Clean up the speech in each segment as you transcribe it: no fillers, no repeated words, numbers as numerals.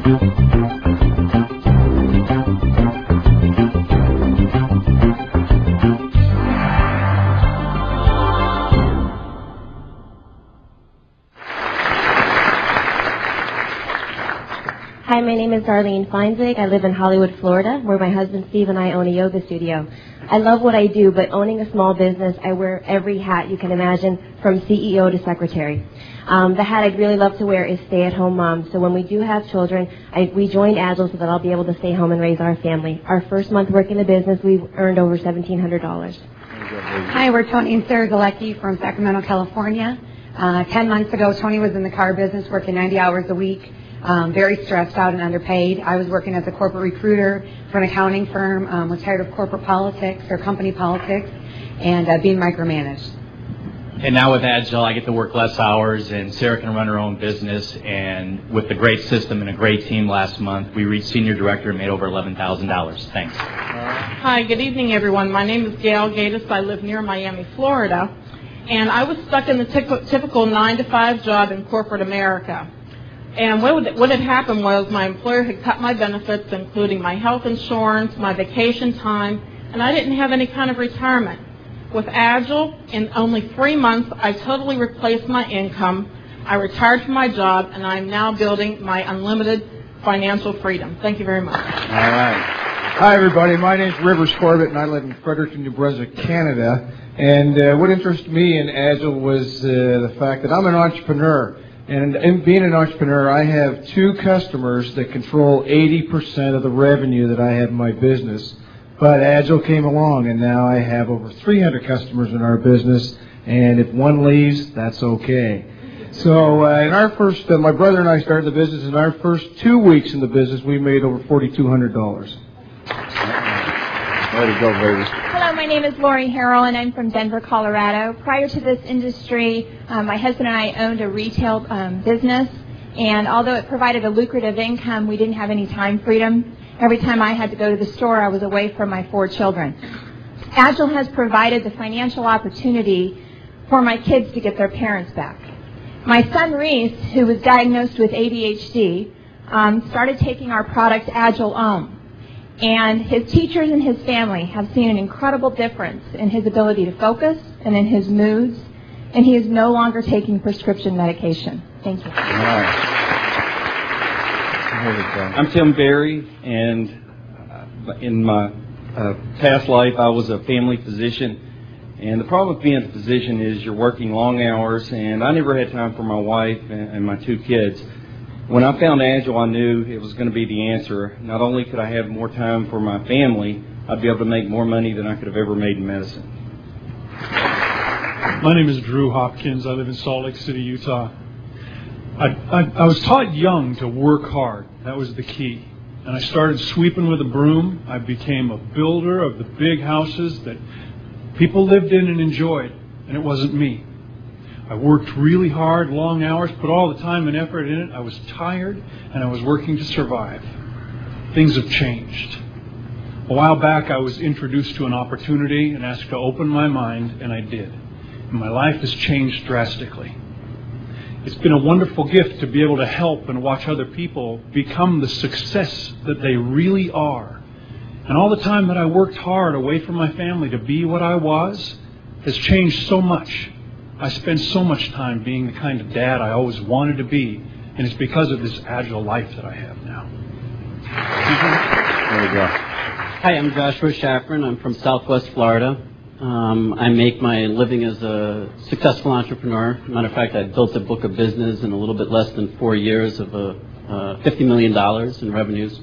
Hi, my name is Darlene Feinzig. I live in Hollywood, Florida, where my husband Steve and I own a yoga studio. I love what I do, but owning a small business, I wear every hat you can imagine, from CEO to secretary. The hat I'd really love to wear is stay-at-home mom. So when we do have children, we joined Agile so that I'll be able to stay home and raise our family. Our first month working the business, we've earned over $1,700. Hi, we're Tony and Sarah Galecki from Sacramento, California. 10 months ago, Tony was in the car business working 90 hours a week. Very stressed out and underpaid. I was working as a corporate recruiter for an accounting firm, was tired of corporate politics or company politics, and being micromanaged. And now with Agile, I get to work less hours, and Sarah can run her own business. And with the great system and a great team last month, we reached senior director and made over $11,000. Thanks. Hi, good evening, everyone. My name is Gail Gatis. I live near Miami, Florida. And I was stuck in the typical 9-to-5 job in corporate America. And what had happened was my employer had cut my benefits, including my health insurance, my vacation time, and I didn't have any kind of retirement. With Agile, in only 3 months, I totally replaced my income. I retired from my job, and I'm now building my unlimited financial freedom. Thank you very much. All right. Hi, everybody. My name is Rivers Corbett, and I live in Fredericton, New Brunswick, Canada. And what interested me in Agile was the fact that I'm an entrepreneur. And in being an entrepreneur, I have 2 customers that control 80% of the revenue that I have in my business. But Agile came along, and now I have over 300 customers in our business. And if one leaves, that's okay. So in our first, my brother and I started the business. In our first 2 weeks in the business, we made over $4,200. Way to go, baby. Hello, my name is Lori Harrell, and I'm from Denver, Colorado. Prior to this industry, my husband and I owned a retail business, and although it provided a lucrative income, we didn't have any time freedom. Every time I had to go to the store, I was away from my 4 children. Agile has provided the financial opportunity for my kids to get their parents back. My son Reese, who was diagnosed with ADHD, started taking our product Agile Om. And his teachers and his family have seen an incredible difference in his ability to focus and in his moods, and he is no longer taking prescription medication. Thank you. All right. I'm Tim Berry, and in my past life I was a family physician. And the problem with being a physician is you're working long hours, and I never had time for my wife and my 2 kids. When I found Agile, I knew it was going to be the answer. Not only could I have more time for my family, I'd be able to make more money than I could have ever made in medicine. My name is Drew Hopkins. I live in Salt Lake City, Utah. I was taught young to work hard. That was the key. And I started sweeping with a broom. I became a builder of the big houses that people lived in and enjoyed, and it wasn't me. I worked really hard, long hours, put all the time and effort in it. I was tired, and I was working to survive. Things have changed. A while back, I was introduced to an opportunity and asked to open my mind, and I did. And my life has changed drastically. It's been a wonderful gift to be able to help and watch other people become the success that they really are. And all the time that I worked hard away from my family to be what I was has changed so much. I spend so much time being the kind of dad I always wanted to be, and it's because of this Agile life that I have now. There we go. Hi, I'm Joshua Shafran. I'm from Southwest Florida. I make my living as a successful entrepreneur. Matter of fact, I built a book of business in a little bit less than 4 years of $50 million in revenues.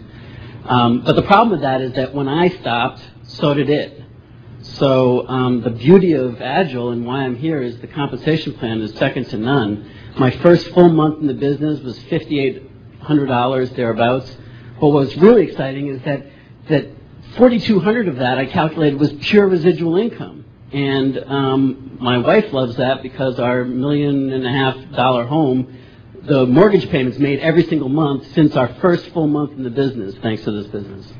But the problem with that is that when I stopped, so did it. So the beauty of Agile and why I'm here is the compensation plan is second to none. My first full month in the business was $5,800 thereabouts. But what's really exciting is that $4,200 of that I calculated was pure residual income. And my wife loves that because our $1.5 million home, the mortgage payments made every single month since our first full month in the business, thanks to this business.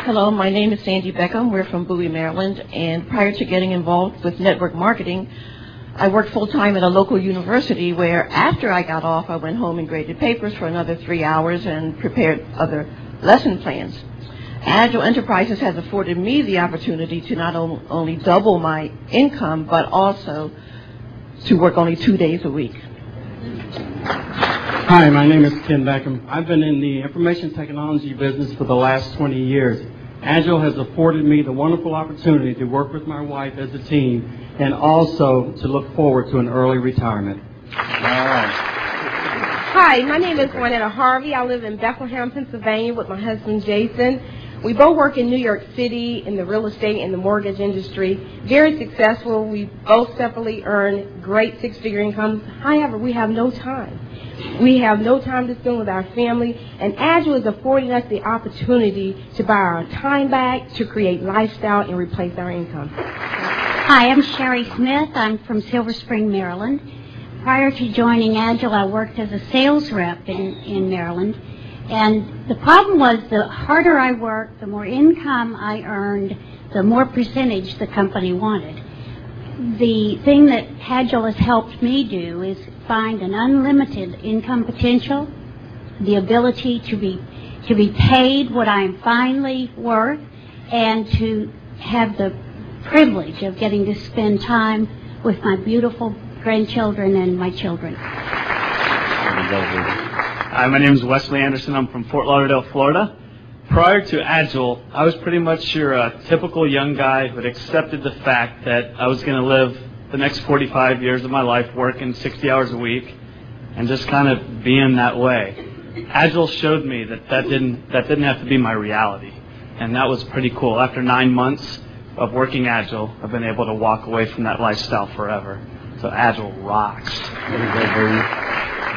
Hello, my name is Sandy Beckham. We're from Bowie, Maryland. And prior to getting involved with network marketing, I worked full-time at a local university where after I got off, I went home and graded papers for another 3 hours and prepared other lesson plans. Agile Enterprises has afforded me the opportunity to not only double my income, but also to work only 2 days a week. Hi, my name is Ken Beckham. I've been in the information technology business for the last 20 years. Agile has afforded me the wonderful opportunity to work with my wife as a team and also to look forward to an early retirement. Hi, my name is Juanetta Harvey. I live in Bethlehem, Pennsylvania with my husband Jason. We both work in New York City in the real estate and the mortgage industry. Very successful. We both separately earn great six-figure incomes. However, we have no time. We have no time to spend with our family, and Agile is affording us the opportunity to buy our time back, to create lifestyle, and replace our income. Hi, I'm Sherry Smith. I'm from Silver Spring, Maryland. Prior to joining Agile, I worked as a sales rep in Maryland. And the problem was the harder I worked, the more income I earned, the more percentage the company wanted. The thing that Agile has helped me do is find an unlimited income potential, the ability to be paid what I'm finally worth, and to have the privilege of getting to spend time with my beautiful grandchildren and my children. Hi, my name is Wesley Anderson. I'm from Fort Lauderdale, Florida. Prior to Agile, I was pretty much your typical young guy who had accepted the fact that I was going to live the next 45 years of my life working 60 hours a week and just kind of being that way. Agile showed me that didn't have to be my reality, and that was pretty cool. After 9 months of working Agile, I've been able to walk away from that lifestyle forever. So Agile rocks.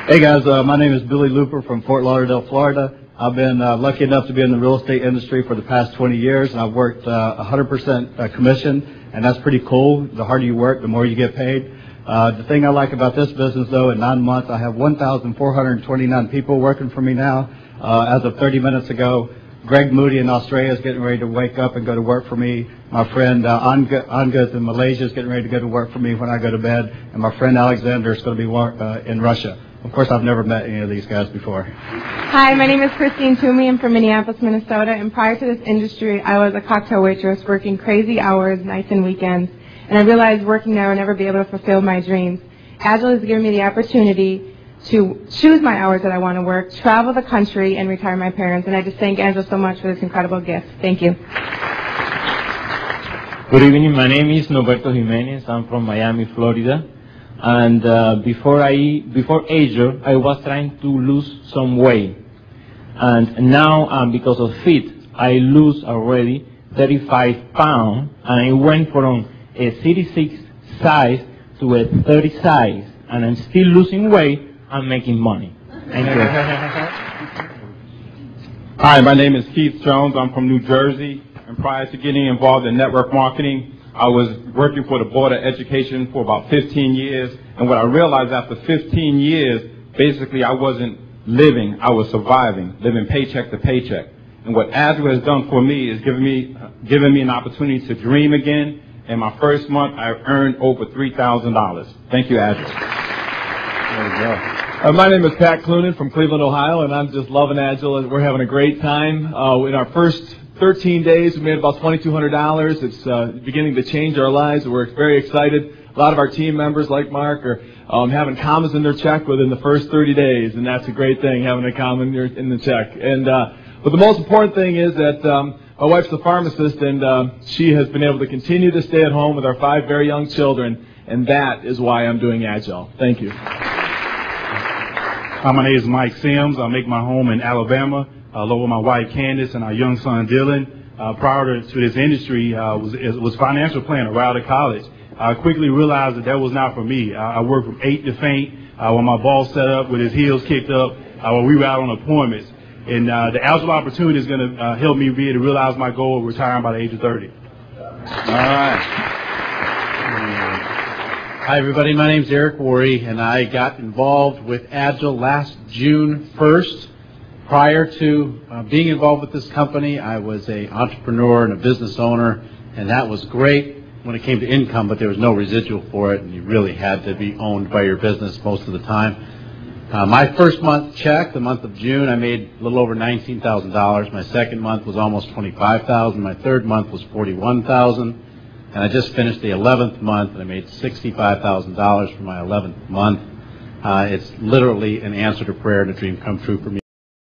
Hey guys, my name is Billy Looper from Fort Lauderdale, Florida. I've been lucky enough to be in the real estate industry for the past 20 years, and I've worked 100% commission, and that's pretty cool. The harder you work, the more you get paid. The thing I like about this business, though, in 9 months, I have 1,429 people working for me now. As of 30 minutes ago, Greg Moody in Australia is getting ready to wake up and go to work for me. My friend Angaz in Malaysia is getting ready to go to work for me when I go to bed, and my friend Alexander is going to be in Russia. Of course, I've never met any of these guys before. Hi, my name is Christine Toomey. I'm from Minneapolis, Minnesota, and prior to this industry, I was a cocktail waitress working crazy hours, nights and weekends, and I realized working there I would never be able to fulfill my dreams. Agile has given me the opportunity to choose my hours that I want to work, travel the country, and retire my parents, and I just thank Agile so much for this incredible gift. Thank you. Good evening. My name is Norberto Jimenez. I'm from Miami, Florida. And before Agile, I was trying to lose some weight. And now, because of fit, I lose already 35 pounds. And I went from a 36 size to a 30 size. And I'm still losing weight and making money. Thank you. Hi, my name is Keith Jones. I'm from New Jersey. And prior to getting involved in network marketing, I was working for the Board of Education for about 15 years, and what I realized after 15 years, basically I wasn't living, I was surviving, living paycheck to paycheck. And what Agile has done for me is given me an opportunity to dream again. In my first month, I earned over $3,000. Thank you, Agile. My name is Pat Clunan from Cleveland, Ohio, and I'm just loving Agile. We're having a great time. In our first 13 days, we made about $2,200. It's beginning to change our lives. We're very excited. A lot of our team members, like Mark, are having commas in their check within the first 30 days, and that's a great thing, having a comma in the check. And but the most important thing is that my wife's a pharmacist, and she has been able to continue to stay at home with our 5 very young children, and that is why I'm doing Agile. Thank you. My name is Mike Sims. I make my home in Alabama, along with my wife Candace and our young son Dylan. Prior to this industry, was financial planner right out of college. I quickly realized that was not for me. I worked from 8 to faint when my boss set up with his heels kicked up when we were out on appointments. And the Agile opportunity is going to help me be able to realize my goal of retiring by the age of 30. All right. Hi, everybody. My name's Eric Worre, and I got involved with Agile last June 1st. Prior to being involved with this company, I was an entrepreneur and a business owner, and that was great. when it came to income, but there was no residual for it, and you really had to be owned by your business most of the time. My first month check, the month of June, I made a little over $19,000. My second month was almost $25,000. My third month was $41,000. And I just finished the 11th month, and I made $65,000 for my 11th month. It's literally an answer to prayer and a dream come true for me.